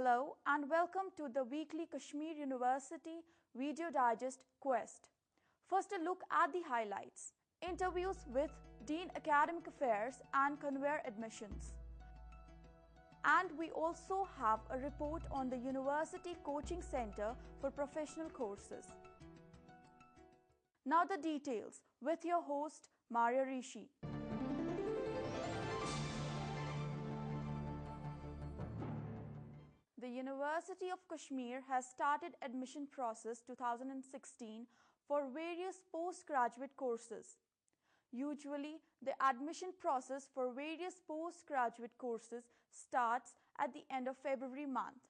Hello and welcome to the weekly Kashmir University Video Digest Quest. First, a look at the highlights. Interviews with Dean Academic Affairs and Convenor admissions. And we also have a report on the University Coaching Center for Professional Courses. Now the details with your host Maria Rishi. The University of Kashmir has started admission process 2016 for various postgraduate courses. Usually, the admission process for various postgraduate courses starts at the end of February month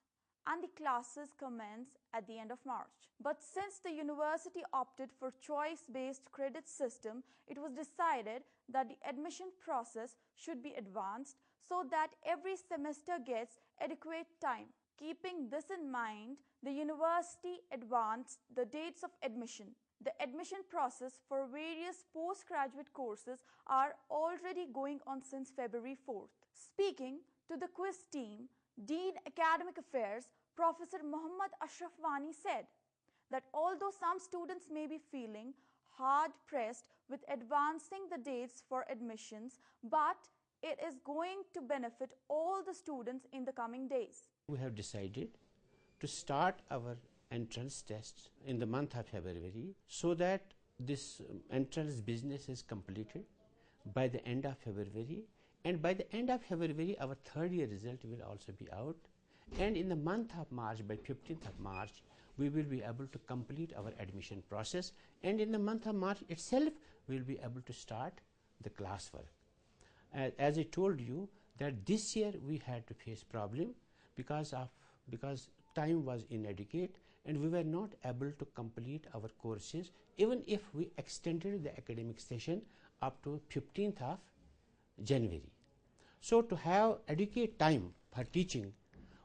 and the classes commence at the end of March. But since the university opted for choice-based credit system, it was decided that the admission process should be advanced so that every semester gets adequate time. Keeping this in mind, the university advanced the dates of admission. The admission process for various postgraduate courses are already going on since February 4th. Speaking to the quiz team, Dean Academic Affairs, Professor Muhammad Ashraf Wani said that although some students may be feeling hard-pressed with advancing the dates for admissions, but it is going to benefit all the students in the coming days. We have decided to start our entrance tests in the month of February so that this entrance business is completed by the end of February, and by the end of February our third year result will also be out, and in the month of March, by 15th of March, we will be able to complete our admission process, and in the month of March itself we will be able to start the classwork. As I told you that this year we had to face problem because time was inadequate and we were not able to complete our courses even if we extended the academic session up to 15th of January. So to have adequate time for teaching,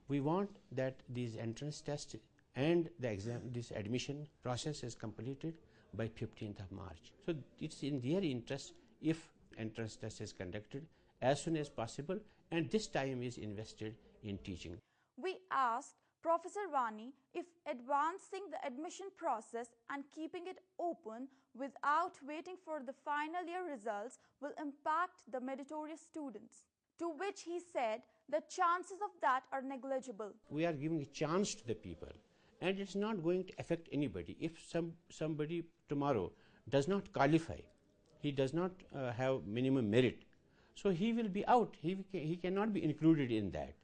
we want that these entrance tests and the exam, this admission process is completed by 15th of March. So it's in their interest if entrance test is conducted as soon as possible, and this time is invested in teaching. We asked Professor Wani if advancing the admission process and keeping it open without waiting for the final year results will impact the meritorious students, to which he said the chances of that are negligible. We are giving a chance to the people and it's not going to affect anybody. If somebody tomorrow does not qualify, he does not have minimum merit, so he will be out, he cannot be included in that.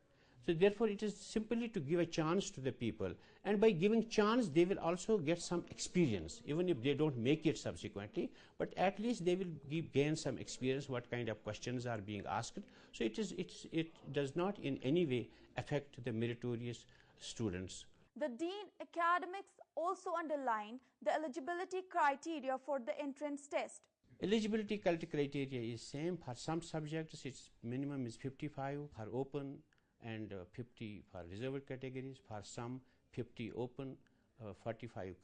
So therefore it is simply to give a chance to the people, and by giving chance they will also get some experience, even if they don't make it subsequently, but at least they will gain some experience what kind of questions are being asked. So it does not in any way affect the meritorious students. The Dean Academics also underlined the eligibility criteria for the entrance test. Eligibility criteria is same for some subjects. Its minimum is 55 for open and 50 for reserved categories. For some 50 open, 45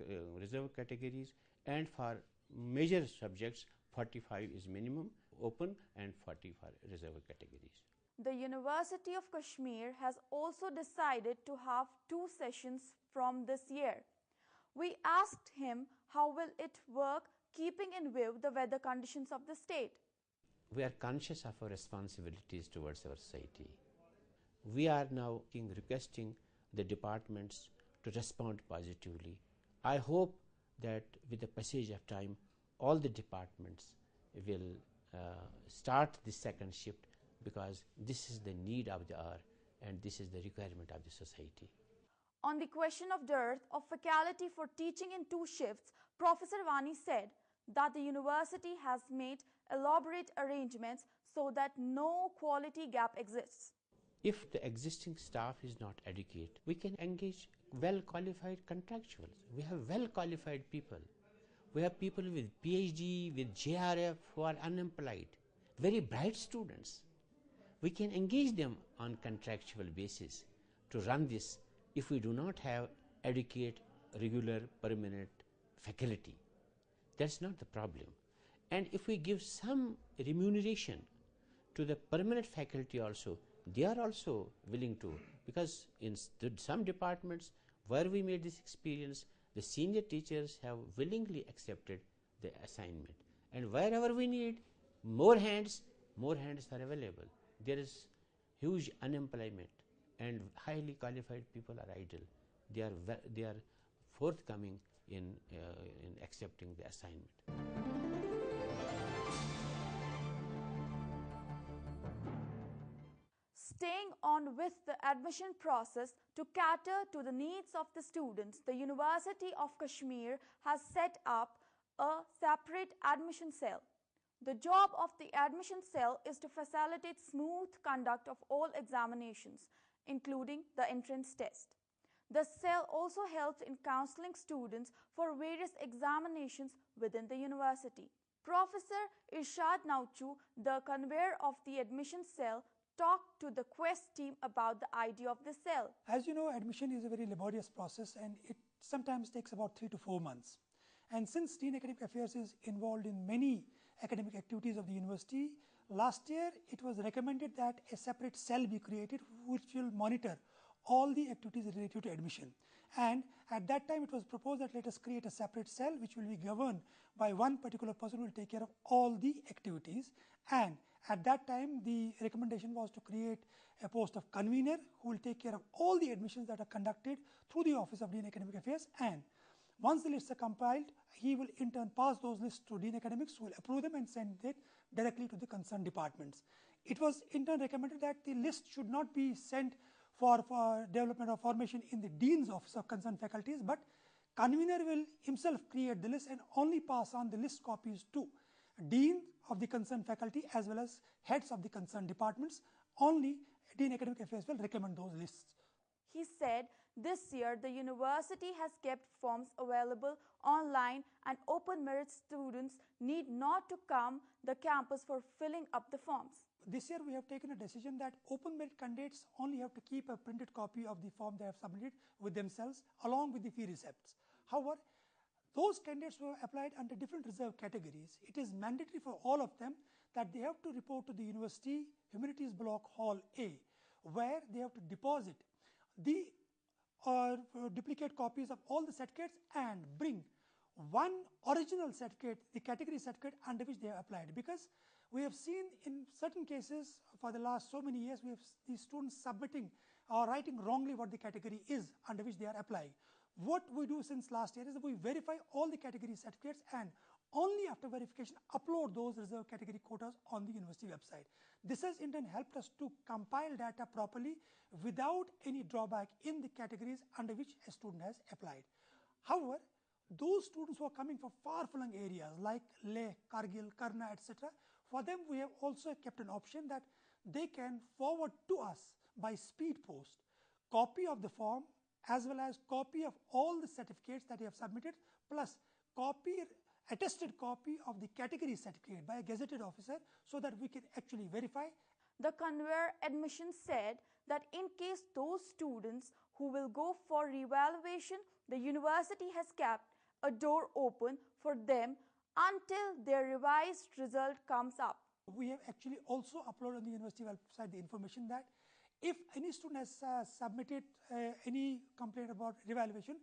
reserved categories, and for major subjects 45 is minimum open and 40 for reserved categories. The University of Kashmir has also decided to have 2 sessions from this year. We asked him how will it work keeping in view the weather conditions of the state. We are conscious of our responsibilities towards our society. We are now requesting the departments to respond positively. I hope that with the passage of time, all the departments will start the second shift, because this is the need of the hour and this is the requirement of the society. On the question of dearth of faculty for teaching in 2 shifts, Professor Wani said that the university has made elaborate arrangements so that no quality gap exists. If the existing staff is not adequate, we can engage well-qualified contractuals. We have well-qualified people. We have people with PhD, with JRF who are unemployed, very bright students. We can engage them on contractual basis to run this if we do not have adequate, regular, permanent faculty. That's not the problem. And if we give some remuneration to the permanent faculty also, they are also willing to, because in some departments where we made this experience, the senior teachers have willingly accepted the assignment, and wherever we need more hands are available. There is huge unemployment and highly qualified people are idle. They are forthcoming in accepting the assignment. Staying on with the admission process to cater to the needs of the students, the University of Kashmir has set up a separate admission cell. The job of the admission cell is to facilitate smooth conduct of all examinations, including the entrance test. The cell also helps in counseling students for various examinations within the university. Professor Irshad Nauchu, the convener of the admission cell, talked to the Quest team about the idea of the cell. As you know, admission is a very laborious process and it sometimes takes about 3 to 4 months. And since Dean Academic Affairs is involved in many academic activities of the university, last year it was recommended that a separate cell be created which will monitor all the activities related to admission. And at that time it was proposed that let us create a separate cell which will be governed by one particular person who will take care of all the activities. And at that time the recommendation was to create a post of convener who will take care of all the admissions that are conducted through the Office of Dean Academic Affairs, and once the lists are compiled, he will in turn pass those lists to Dean Academics, who will approve them and send it directly to the concerned departments. It was in turn recommended that the list should not be sent for development or formation in the Dean's office of concerned faculties, but convener will himself create the list and only pass on the list copies to Dean of the concerned faculty as well as heads of the concerned departments. Only Dean Academic Affairs will recommend those lists. He said this year the university has kept forms available online and open merit students need not to come the campus for filling up the forms. This year we have taken a decision that open merit candidates only have to keep a printed copy of the form they have submitted with themselves along with the fee receipts. However, those candidates who have applied under different reserve categories, it is mandatory for all of them that they have to report to the University Humanities Block Hall A, where they have to deposit the duplicate copies of all the certificates and bring one original certificate, the category certificate under which they have applied. Because we have seen in certain cases for the last so many years, we have these students submitting or writing wrongly what the category is under which they are applying. What we do since last year is that we verify all the category certificates and only after verification upload those reserve category quotas on the university website. This has in turn helped us to compile data properly without any drawback in the categories under which a student has applied. However, those students who are coming from far-flung areas like Leh, Kargil, Karna, etc., for them we have also kept an option that they can forward to us by speed post copy of the form as well as copy of all the certificates that they have submitted, plus attested copy of the category certificate by a gazetted officer, so that we can actually verify. The conveyor admission said that in case those students who will go for reevaluation, the university has kept a door open for them until their revised result comes up. We have actually also uploaded on the university website the information that if any student has submitted any complaint about reevaluation,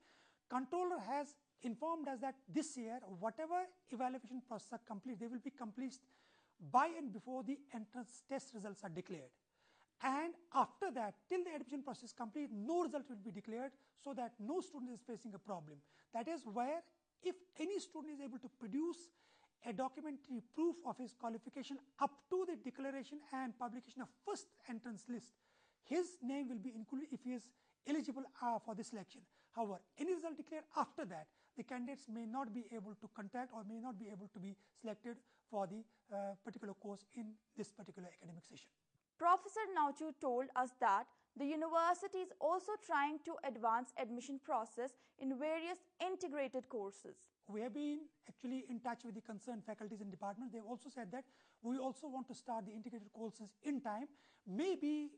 controller has informed us that this year whatever evaluation process are complete, they will be complete by and before the entrance test results are declared. And after that, till the admission process is complete, no result will be declared, so that no student is facing a problem. That is where if any student is able to produce a documentary proof of his qualification up to the declaration and publication of first entrance list, his name will be included if he is eligible for the selection. However, any result declared after that, the candidates may not be able to contact or may not be able to be selected for the particular course in this particular academic session. Professor Nauchu told us that the university is also trying to advance admission process in various integrated courses. We have been actually in touch with the concerned faculties and departments. They have also said that we also want to start the integrated courses in time. Maybe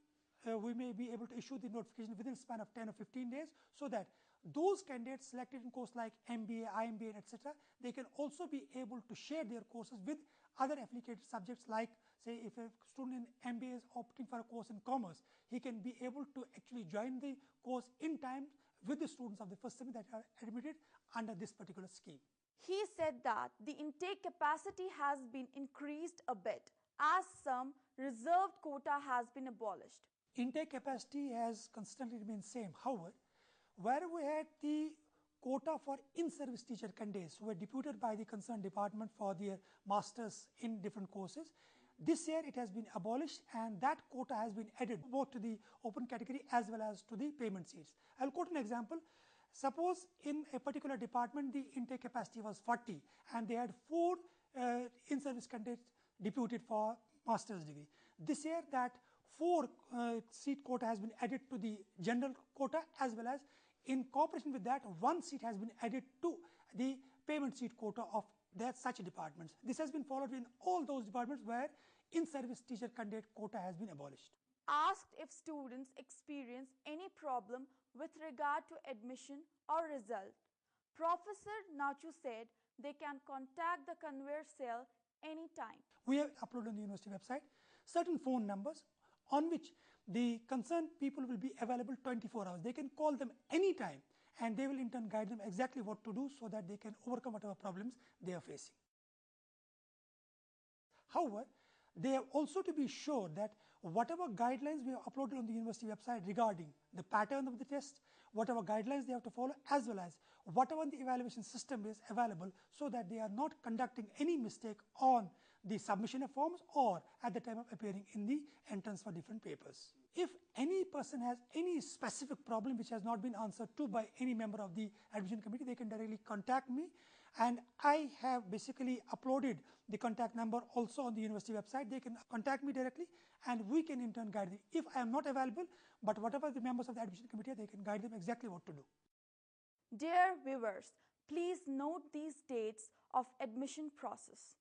we may be able to issue the notification within a span of 10 or 15 days, so that those candidates selected in course like MBA, IMBA, etc., they can also be able to share their courses with other affiliated subjects, like say if a student in MBA is opting for a course in commerce, he can be able to actually join the course in time with the students of the first semester that are admitted under this particular scheme. He said that the intake capacity has been increased a bit as some reserved quota has been abolished. Intake capacity has constantly remained same. However, where we had the quota for in-service teacher candidates who were deputed by the concerned department for their masters in different courses, this year it has been abolished, and that quota has been added both to the open category as well as to the payment seats. I will quote an example. Suppose in a particular department the intake capacity was 40 and they had 4 in-service candidates deputed for master's degree. This year that 4 seat quota has been added to the general quota, as well as in cooperation with that 1 seat has been added to the payment seat quota of such departments. This has been followed in all those departments where in-service teacher candidate quota has been abolished. Asked if students experience any problem with regard to admission or result, Professor Nachu said they can contact the Convenor cell anytime. We have uploaded on the university website certain phone numbers on which the concerned people will be available 24 hours. They can call them anytime and they will in turn guide them exactly what to do so that they can overcome whatever problems they are facing. However, they have also to be sure that whatever guidelines we have uploaded on the university website regarding the pattern of the test, whatever guidelines they have to follow, as well as whatever the evaluation system is available, so that they are not conducting any mistake on the submission of forms or at the time of appearing in the entrance for different papers. If any person has any specific problem which has not been answered to by any member of the admission committee, they can directly contact me, and I have basically uploaded the contact number also on the university website. They can contact me directly and we can in turn guide them. If I am not available, but whatever the members of the admission committee are, they can guide them exactly what to do. Dear viewers, please note these dates of admission process.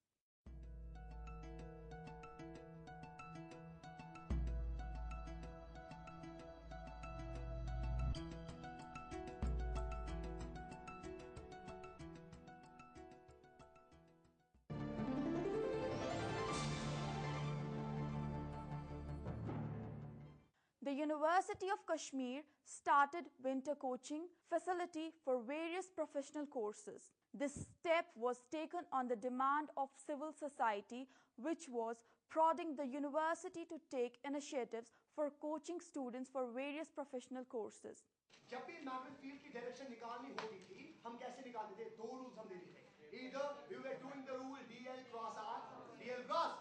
The University of Kashmir started winter coaching facility for various professional courses. This step was taken on the demand of civil society, which was prodding the university to take initiatives for coaching students for various professional courses. जब भी magnet field की direction निकालनी होती थी, हम कैसे निकालते थे? 2 रूल्स हम देते थे. Either we were doing the rule DL cross R, DL cross,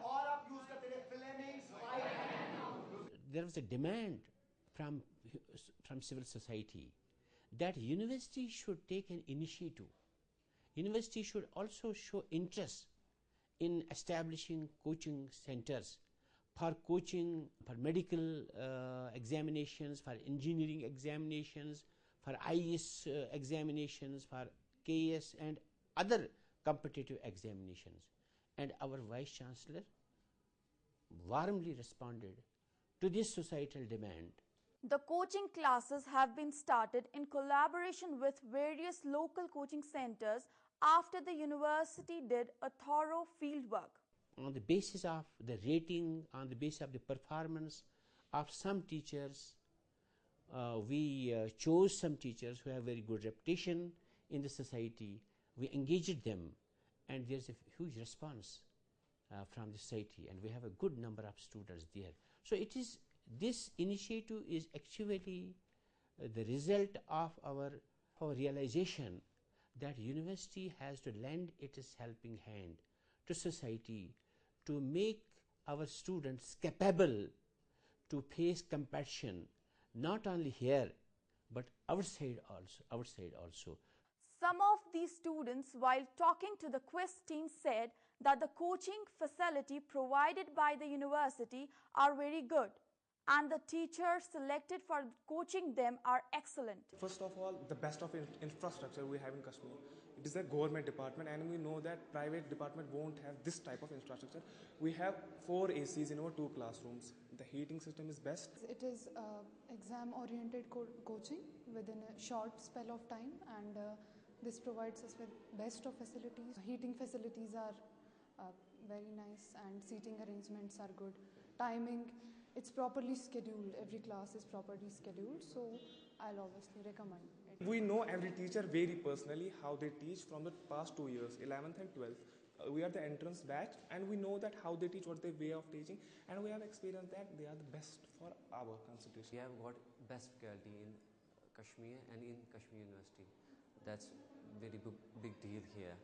और आप यूज करते थे Fleming's right hand. There was a demand from civil society that university should take an initiative. University should also show interest in establishing coaching centers for coaching, for medical examinations, for engineering examinations, for IAS examinations, for KS and other competitive examinations. And our Vice Chancellor warmly responded to this societal demand. The coaching classes have been started in collaboration with various local coaching centers after the university did a thorough fieldwork. On the basis of the rating, on the basis of the performance of some teachers, we chose some teachers who have very good reputation in the society. We engaged them, and there's a huge response from the society, and we have a good number of students there. So it is, this initiative is actually the result of our realization that university has to lend its helping hand to society to make our students capable to face competition, not only here but outside also. Some of these students, while talking to the quiz team, said that the coaching facility provided by the university are very good and the teachers selected for coaching them are excellent. First of all, the best of infrastructure we have in Kashmir. It is a government department, and we know that private department won't have this type of infrastructure. We have 4 ACs in our 2 classrooms. The heating system is best. It is exam-oriented coaching within a short spell of time, and this provides us with best of facilities. Heating facilities are very nice, and seating arrangements are good. Timing, it's properly scheduled. Every class is properly scheduled, so I'll obviously recommend it. We know every teacher very personally how they teach from the past 2 years, 11th and 12th. We are the entrance batch, and we know that how they teach, what their way of teaching, and we have experienced that they are the best for our consultation. We have got best faculty in Kashmir and in Kashmir University. That's very big deal here.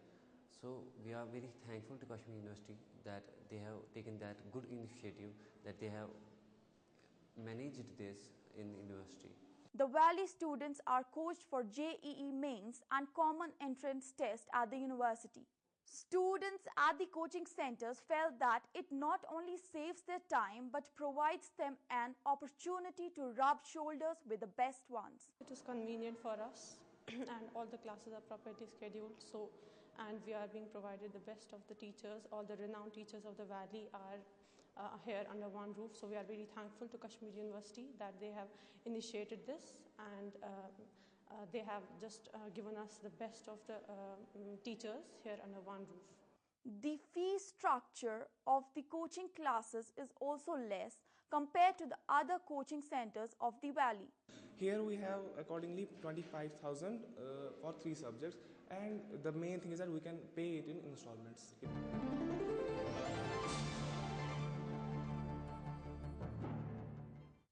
So we are very thankful to Kashmir University that they have taken that good initiative, that they have managed this in the university. The Valley students are coached for JEE mains and common entrance test at the university. Students at the coaching centers felt that it not only saves their time but provides them an opportunity to rub shoulders with the best ones. It is convenient for us and all the classes are properly scheduled, and we are being provided the best of the teachers. All the renowned teachers of the Valley are here under one roof, so we are very thankful to Kashmir University that they have initiated this, and they have just given us the best of the teachers here under one roof. The fee structure of the coaching classes is also less compared to the other coaching centers of the Valley. Here we have accordingly 25,000 for 3 subjects, and the main thing is that we can pay it in installments.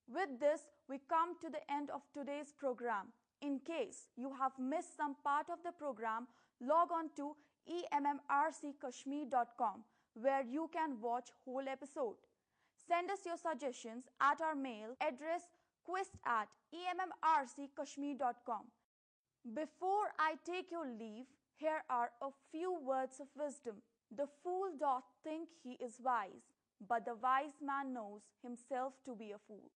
With this, we come to the end of today's program. In case you have missed some part of the program, log on to emmrckashmir.com where you can watch whole episode. Send us your suggestions at our mail address quest@emmrckashmir.com. Before I take your leave, here are a few words of wisdom. The fool doth think he is wise, but the wise man knows himself to be a fool.